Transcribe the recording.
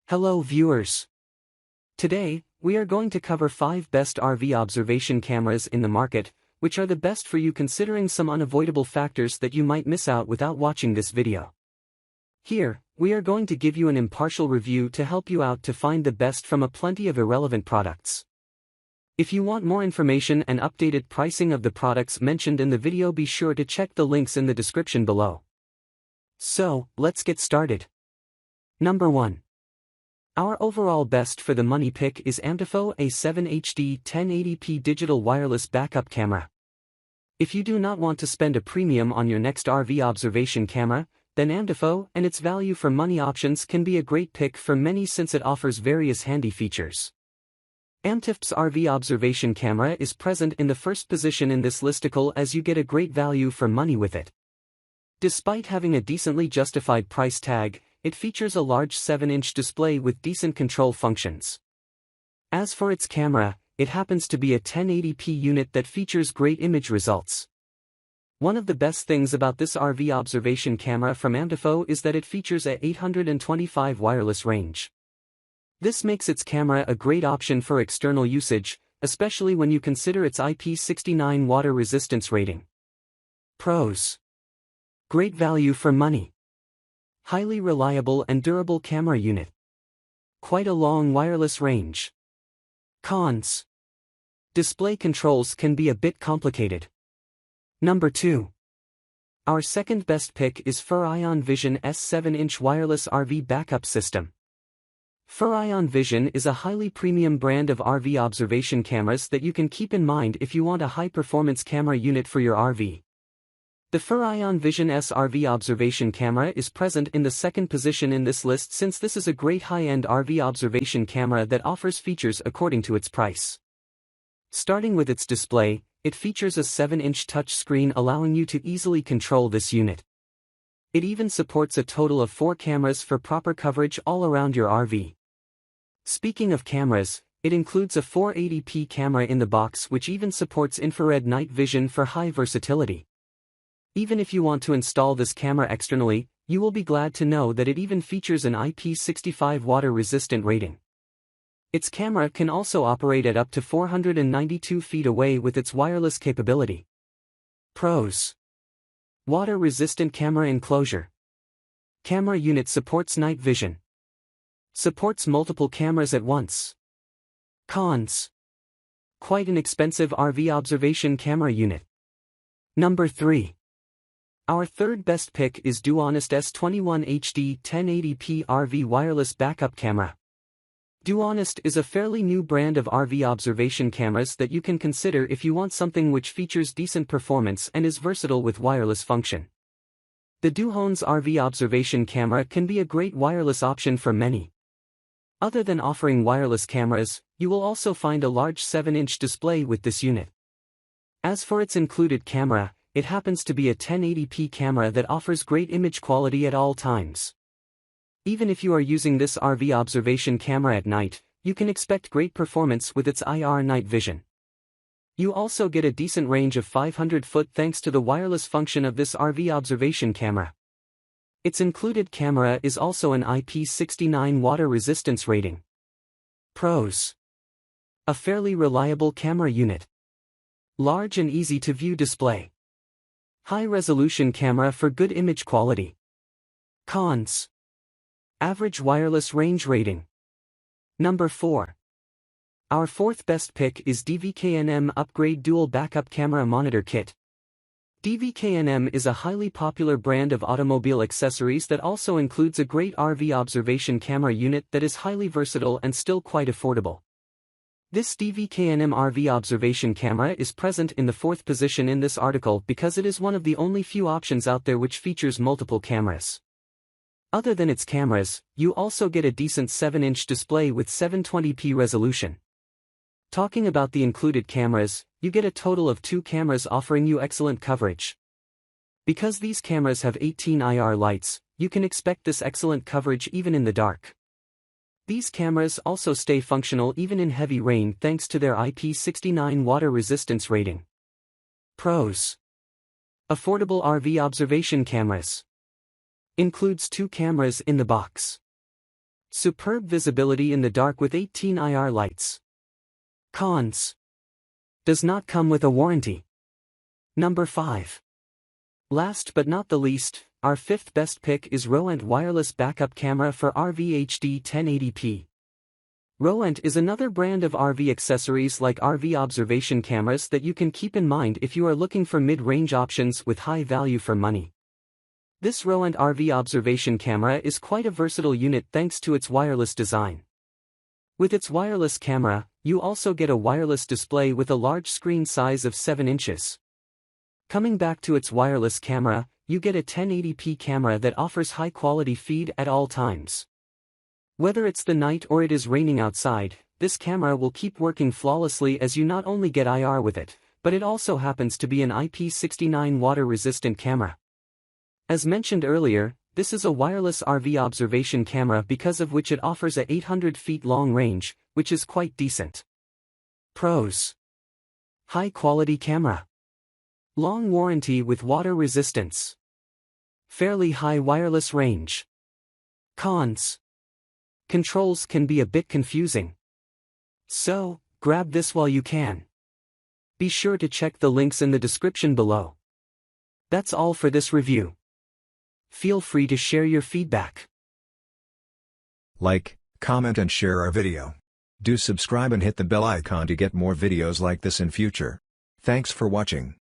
Hello viewers. Today, we are going to cover 5 best RV observation cameras in the market, which are the best for you considering some unavoidable factors that you might miss out without watching this video. Here, we are going to give you an impartial review to help you out to find the best from a plenty of irrelevant products. If you want more information and updated pricing of the products mentioned in the video, be sure to check the links in the description below. So, let's get started. Number 1. Our overall best for the money pick is Amtifo A7 HD 1080p digital wireless backup camera. If you do not want to spend a premium on your next RV observation camera, then Amtifo and its value for money options can be a great pick for many since it offers various handy features. Amtif's RV observation camera is present in the first position in this listicle as you get a great value for money with it. Despite having a decently justified price tag, it features a large 7-inch display with decent control functions. As for its camera, it happens to be a 1080p unit that features great image results. One of the best things about this RV observation camera from Amtifo is that it features a 825 wireless range. This makes its camera a great option for external usage, especially when you consider its IP69 water resistance rating. Pros: great value for money. Highly reliable and durable camera unit. Quite a long wireless range. Cons: display controls can be a bit complicated. Number 2. Our second best pick is Furrion Vision S 7-inch wireless RV backup system. Furrion Vision is a highly premium brand of RV observation cameras that you can keep in mind if you want a high-performance camera unit for your RV. The Furrion Vision S RV observation camera is present in the second position in this list since this is a great high-end RV observation camera that offers features according to its price. Starting with its display, it features a 7-inch touchscreen allowing you to easily control this unit. It even supports a total of 4 cameras for proper coverage all around your RV. Speaking of cameras, it includes a 480p camera in the box which even supports infrared night vision for high versatility. Even if you want to install this camera externally, you will be glad to know that it even features an IP65 water-resistant rating. Its camera can also operate at up to 492 feet away with its wireless capability. Pros: water-resistant camera enclosure. Camera unit supports night vision. Supports multiple cameras at once. Cons: quite an expensive RV observation camera unit. Number 3. Our third best pick is DVKNM S21 HD 1080p RV wireless backup camera. DVKNM is a fairly new brand of RV observation cameras that you can consider if you want something which features decent performance and is versatile with wireless function. The DVKNM RV observation camera can be a great wireless option for many. Other than offering wireless cameras, you will also find a large 7-inch display with this unit. As for its included camera, it happens to be a 1080p camera that offers great image quality at all times. Even if you are using this RV observation camera at night, you can expect great performance with its IR night vision. You also get a decent range of 500 foot thanks to the wireless function of this RV observation camera. Its included camera is also an IP69 water resistance rating. Pros: a fairly reliable camera unit. Large and easy to view display. High-resolution camera for good image quality. Cons: average wireless range rating. Number 4. Our fourth best pick is DVKNM Upgrade Dual Backup Camera Monitor Kit. DVKNM is a highly popular brand of automobile accessories that also includes a great RV observation camera unit that is highly versatile and still quite affordable. This DVKNM RV observation camera is present in the 4th position in this article because it is one of the only few options out there which features multiple cameras. Other than its cameras, you also get a decent 7-inch display with 720p resolution. Talking about the included cameras, you get a total of 2 cameras offering you excellent coverage. Because these cameras have 18 IR lights, you can expect this excellent coverage even in the dark. These cameras also stay functional even in heavy rain thanks to their IP69 water resistance rating. Pros: affordable RV observation cameras. Includes 2 cameras in the box. Superb visibility in the dark with 18 IR lights. Cons. Does not come with a warranty. Number 5. Last but not the least, our 5th best pick is Reviewic wireless backup camera for RV HD 1080p. Reviewic is another brand of RV accessories like RV observation cameras that you can keep in mind if you are looking for mid-range options with high value for money. This Reviewic RV observation camera is quite a versatile unit thanks to its wireless design. With its wireless camera, you also get a wireless display with a large screen size of 7 inches. Coming back to its wireless camera, you get a 1080p camera that offers high-quality feed at all times. Whether it's the night or it is raining outside, this camera will keep working flawlessly as you not only get IR with it, but it also happens to be an IP69 water-resistant camera. As mentioned earlier, this is a wireless RV observation camera because of which it offers a 800 feet long range, which is quite decent. Pros: high-quality camera. Long warranty with water resistance. Fairly high wireless range. Cons: controls can be a bit confusing. So, grab this while you can. Be sure to check the links in the description below. That's all for this review. Feel free to share your feedback. Like, comment and share our video. Do subscribe and hit the bell icon to get more videos like this in future. Thanks for watching.